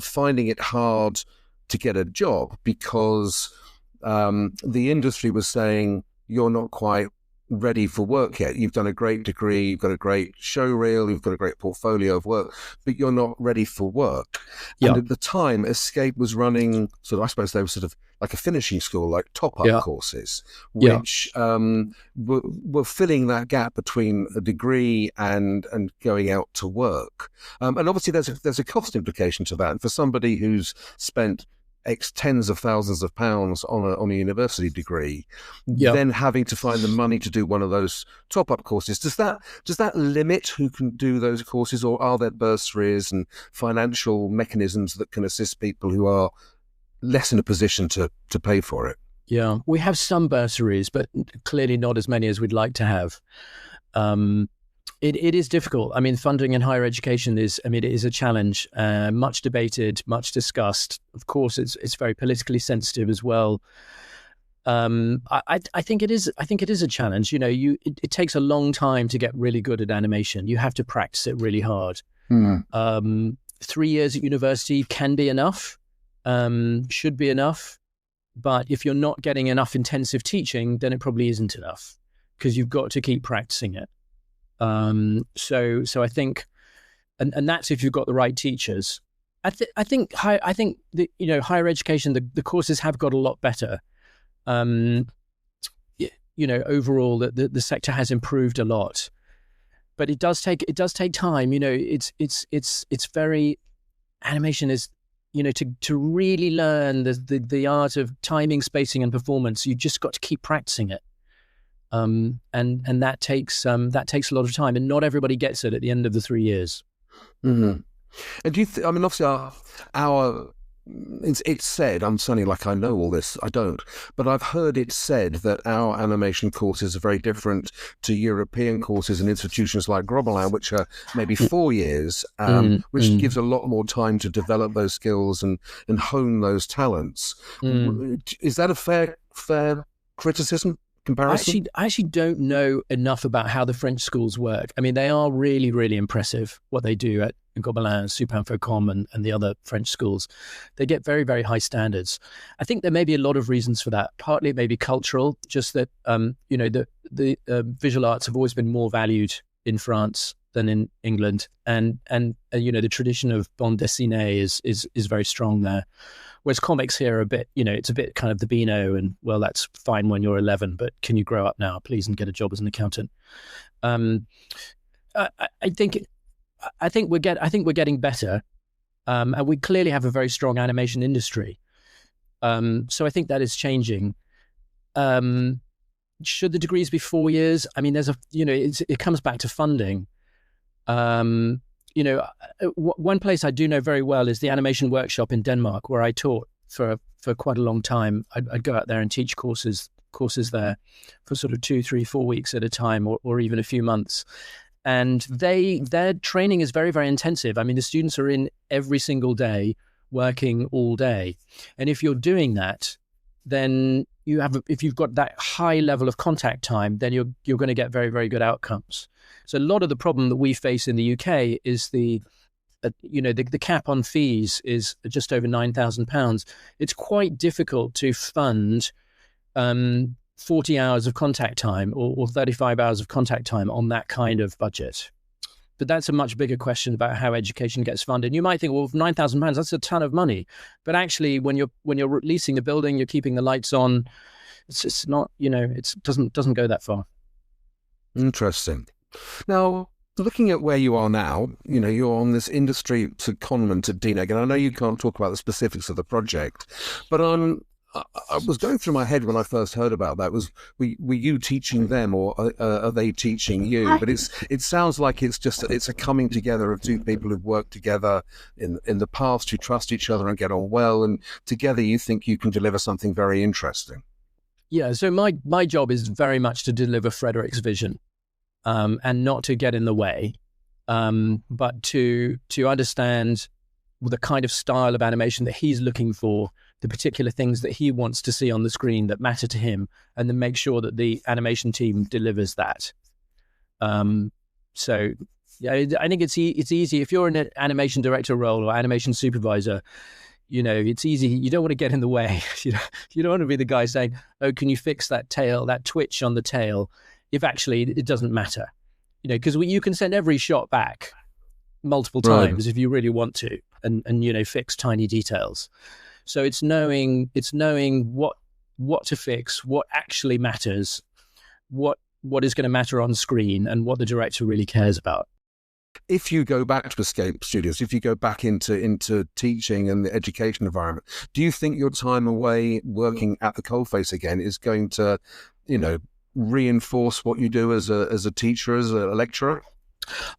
finding it hard to get a job because the industry was saying you're not quite ready for work yet. You've done a great degree, you've got a great show reel, you've got a great portfolio of work, but you're not ready for work. Yeah. And at the time, Escape was running sort of, I suppose they were sort of like a finishing school, like top-up courses, which were filling that gap between a degree and going out to work. And obviously there's a cost implication to that. And for somebody who's spent X tens of thousands of pounds on a university degree, then having to find the money to do one of those top-up courses, does that limit who can do those courses, or are there bursaries and financial mechanisms that can assist people who are less in a position to pay for it? Yeah, we have some bursaries, but clearly not as many as we'd like to have. It is difficult. I mean, funding in higher education it is a challenge, much debated, much discussed. Of course, it's very politically sensitive as well. I think it is a challenge. It takes a long time to get really good at animation. You have to practice it really hard. 3 years at university can be enough, should be enough. But if you're not getting enough intensive teaching, then it probably isn't enough, because you've got to keep practicing it. So I think, and that's if you've got the right teachers. I think that, higher education, the courses have got a lot better. Overall the sector has improved a lot, but it does take time. It's very, animation is, to really learn the art of timing, spacing, and performance, you just got to keep practicing it. And that takes a lot of time, and not everybody gets it at the end of the 3 years. Mm-hmm. And do you obviously it's said, I'm sounding like I know all this, I don't, but I've heard it said that our animation courses are very different to European courses and institutions like Grobbelaar, which are maybe 4 years, which gives a lot more time to develop those skills and hone those talents. Is that a fair criticism? Comparison? I actually don't know enough about how the French schools work. I mean, they are really, really impressive what they do at Gobelin, Superinfocom, and the other French schools. They get very, very high standards. I think there may be a lot of reasons for that. Partly it may be cultural, just that the visual arts have always been more valued in France than in England, and the tradition of bande dessinée is very strong there. Whereas comics here are a bit, it's a bit kind of the Beano, and well, that's fine when you're 11, but can you grow up now, please, and get a job as an accountant? I think we're getting better, and we clearly have a very strong animation industry. So I think that is changing. Should the degrees be 4 years? I mean, it comes back to funding. One place I do know very well is the animation workshop in Denmark, where I taught for quite a long time. I'd go out there and teach courses there for sort of 2, 3, 4 weeks at a time, or even a few months. And their training is very, very intensive. I mean, the students are in every single day, working all day. And if you're doing that, then if you've got that high level of contact time, then you're going to get very, very good outcomes. So a lot of the problem that we face in the UK is the cap on fees is just over £9,000. It's quite difficult to fund 40 hours of contact time or 35 hours of contact time on that kind of budget. But that's a much bigger question about how education gets funded. You might think, well, £9,000, that's a ton of money. But actually, when you're leasing the building, you're keeping the lights on, it's not, it doesn't go that far. Interesting. Now, looking at where you are now, you're on this industry secondment at DNEG, and I know you can't talk about the specifics of the project, but I was going through my head when I first heard about that, were you teaching them, or are they teaching you? But it sounds like it's a coming together of two people who've worked together in the past, who trust each other and get on well, and together you think you can deliver something very interesting. Yeah, so my job is very much to deliver Frederick's vision, and not to get in the way, but to understand the kind of style of animation that he's looking for, the particular things that he wants to see on the screen that matter to him, and then make sure that the animation team delivers that. So yeah, I think it's easy if you're in an animation director role or animation supervisor. It's easy. You don't want to get in the way. You don't want to be the guy saying, "Oh, can you fix that tail, that twitch on the tail?" if actually it doesn't matter, because you can send every shot back multiple times if you really want to, and fix tiny details. So it's knowing what to fix, what actually matters, what is going to matter on screen, and what the director really cares about. If you go back to Escape Studios, if you go back into teaching and the education environment, do you think your time away working at the coalface again is going to, reinforce what you do as a teacher, as a lecturer?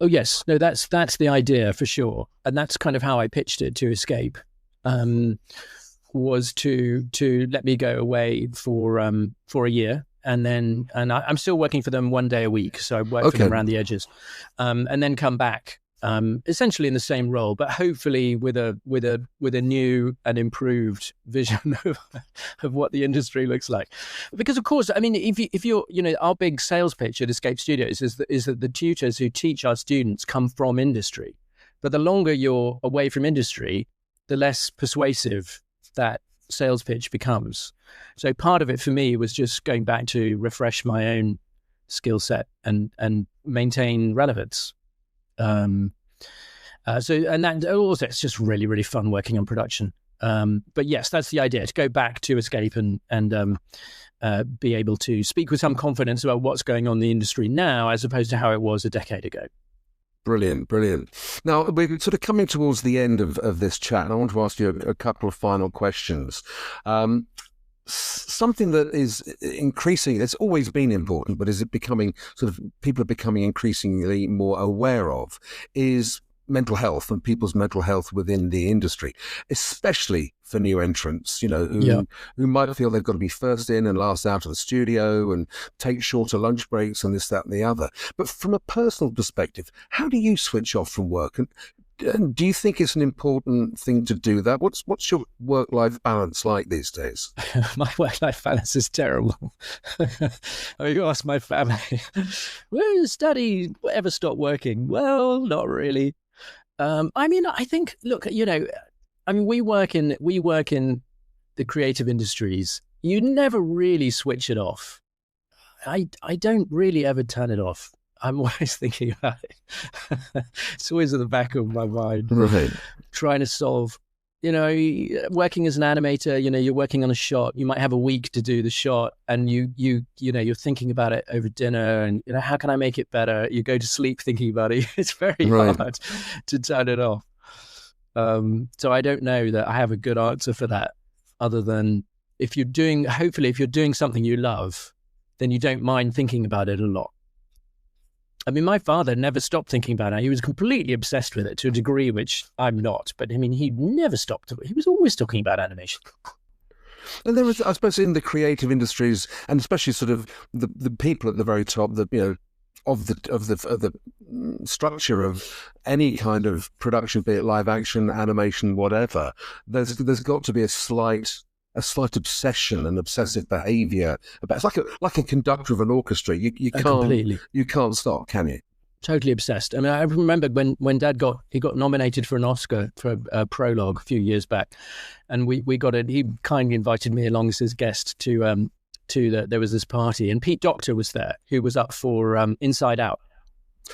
Oh yes, no, that's the idea for sure, and that's kind of how I pitched it to Escape, was to let me go away for a year. And I'm still working for them 1 day a week. So I work for them around the edges, and then come back, essentially in the same role, but hopefully with a new and improved vision of what the industry looks like. Because of course, I mean, if you're, our big sales pitch at Escape Studios is that the tutors who teach our students come from industry, but the longer you're away from industry, the less persuasive that sales pitch becomes. So part of it for me was just going back to refresh my own skill set and maintain relevance. And that also, it's just really, really fun working on production. But yes, that's the idea, to go back to Escape and be able to speak with some confidence about what's going on in the industry now, as opposed to how it was a decade ago. Brilliant. Now, we're sort of coming towards the end of this chat, and I want to ask you a couple of final questions. Something that is increasing, it's always been important, but is it becoming people are becoming increasingly more aware of, is mental health and people's mental health within the industry, especially for new entrants, who might feel they've got to be first in and last out of the studio and take shorter lunch breaks and this, that, and the other. But from a personal perspective, how do you switch off from work? And do you think it's an important thing to do that? What's your work-life balance like these days? My work-life balance is terrible. You ask my family, well, study, ever stop working? Well, not really. I mean, I think, look, we work in the creative industries. You never really switch it off. I don't really ever turn it off. I'm always thinking about it. It's always at the back of my mind. Right. Trying to solve, working as an animator, you're working on a shot. You might have a week to do the shot, and you're thinking about it over dinner, and how can I make it better? You go to sleep thinking about it. It's very hard to turn it off. So I don't know that I have a good answer for that, other than if you're doing something you love, then you don't mind thinking about it a lot. I mean, my father never stopped thinking about it. He was completely obsessed with it to a degree which I'm not. But I mean, he never stopped. He was always talking about animation. And there was, I suppose, in the creative industries, and especially sort of the people at the very top, of the structure of any kind of production, be it live action, animation, whatever. There's got to be a slight obsession and obsessive behaviour about. It's like a conductor of an orchestra. You can't stop, can you? Totally obsessed. I mean, I remember when Dad got nominated for an Oscar for a prologue a few years back, and we got it. He kindly invited me along as his guest to there was this party, and Pete Docter was there, who was up for Inside Out.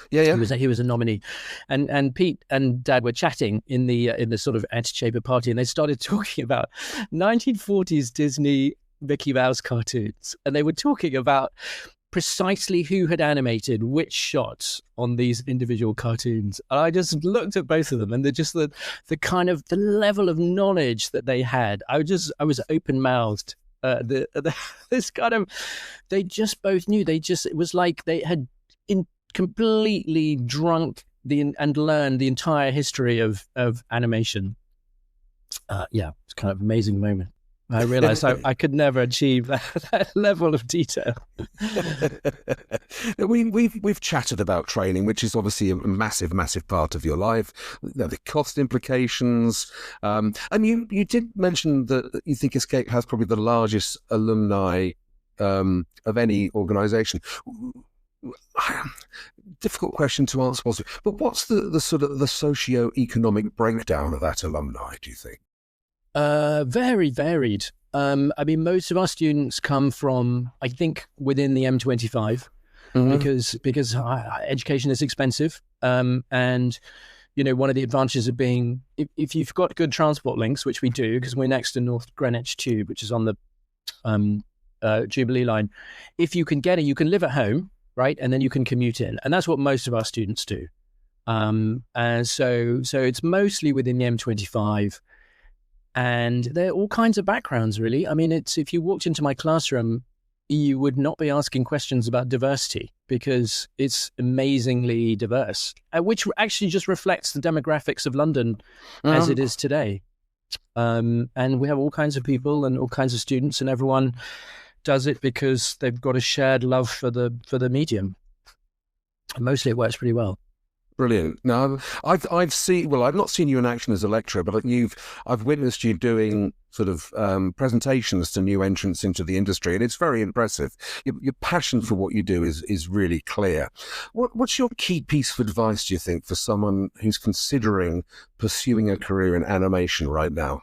Yeah. He was a nominee, and Pete and Dad were chatting in the sort of antechamber party, and they started talking about 1940s Disney Mickey Mouse cartoons, and they were talking about precisely who had animated which shots on these individual cartoons. And I just looked at both of them, and the kind of the level of knowledge that they had. I was open mouthed. This kind of, they just both knew. It was like they had completely drunk and learned the entire history of animation. It's kind of an amazing moment. I realized I could never achieve that level of detail. We've chatted about training, which is obviously a massive, massive part of your life. The cost implications, and you did mention that you think Escape has probably the largest alumni of any organisation. Difficult question to answer, but what's the sort of the socio-economic breakdown of that alumni, do you think? Very varied. I mean, most of our students come from, I think, within the M25. because education is expensive. And, you know, one of the advantages of being, if you've got good transport links, which we do, because we're next to North Greenwich Tube, which is on the Jubilee line. If you can get it, you can live at home, right? And then you can commute in. And that's what most of our students do. And so it's mostly within the M25. And there are all kinds of backgrounds, really. I mean, if you walked into my classroom, you would not be asking questions about diversity because it's amazingly diverse, which actually just reflects the demographics of London as it is today. And we have all kinds of people and all kinds of students, and everyone does it because they've got a shared love for the medium. And mostly it works pretty well. Brilliant. Now, I've not seen you in action as a lecturer, but I've witnessed you doing sort of presentations to new entrants into the industry, and it's very impressive. Your passion for what you do is really clear. What's your key piece of advice, do you think, for someone who's considering pursuing a career in animation right now?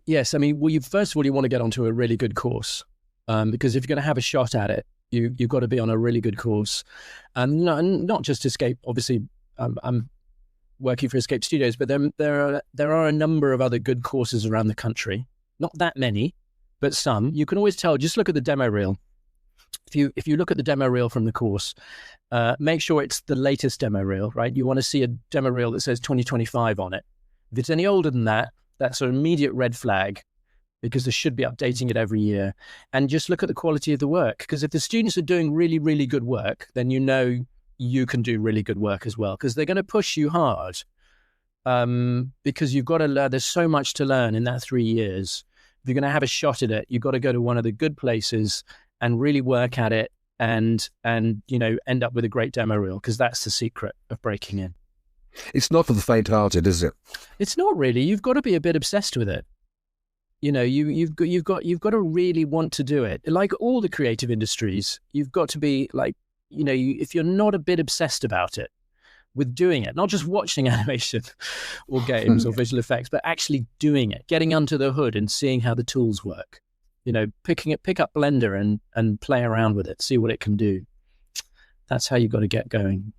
Yes. I mean, well, first of all, you want to get onto a really good course, because if you're going to have a shot at it, you've got to be on a really good course, and not just Escape. Obviously, I'm working for Escape Studios, but there are a number of other good courses around the country. Not that many, but some. You can always tell. Just look at the demo reel. If you look at the demo reel from the course, make sure it's the latest demo reel, right? You want to see a demo reel that says 2025 on it. If it's any older than that, that's an immediate red flag, because they should be updating it every year. And just look at the quality of the work, because if the students are doing really, really good work, then you know you can do really good work as well, because they're going to push you hard, because you've got to learn. There's so much to learn in that 3 years. If you're going to have a shot at it, you've got to go to one of the good places and really work at it and you know, end up with a great demo reel, because that's the secret of breaking in. It's not for the faint-hearted, is it? It's not really. You've got to be a bit obsessed with it. You know, you've got to really want to do it. Like all the creative industries, you've got to be like, you know, if you're not a bit obsessed about it, with doing it, not just watching animation or games or visual effects, but actually doing it, getting under the hood and seeing how the tools work. You know, pick up Blender and play around with it, see what it can do. That's how you've got to get going.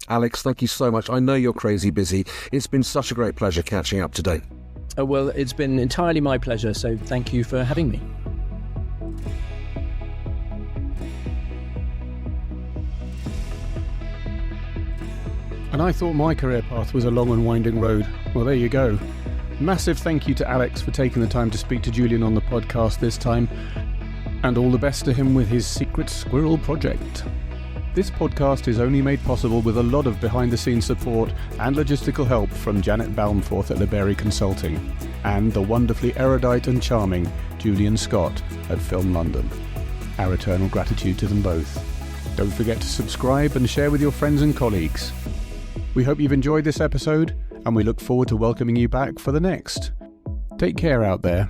Alex, thank you so much. I know you're crazy busy. It's been such a great pleasure catching up today. Oh, well, it's been entirely my pleasure, so thank you for having me. And I thought my career path was a long and winding road. Well, there you go. Massive thank you to Alex for taking the time to speak to Julian on the podcast this time, and all the best to him with his secret squirrel project. This podcast is only made possible with a lot of behind-the-scenes support and logistical help from Janet Balmforth at LeBerry Consulting and the wonderfully erudite and charming Julian Scott at Film London. Our eternal gratitude to them both. Don't forget to subscribe and share with your friends and colleagues. We hope you've enjoyed this episode, and we look forward to welcoming you back for the next. Take care out there.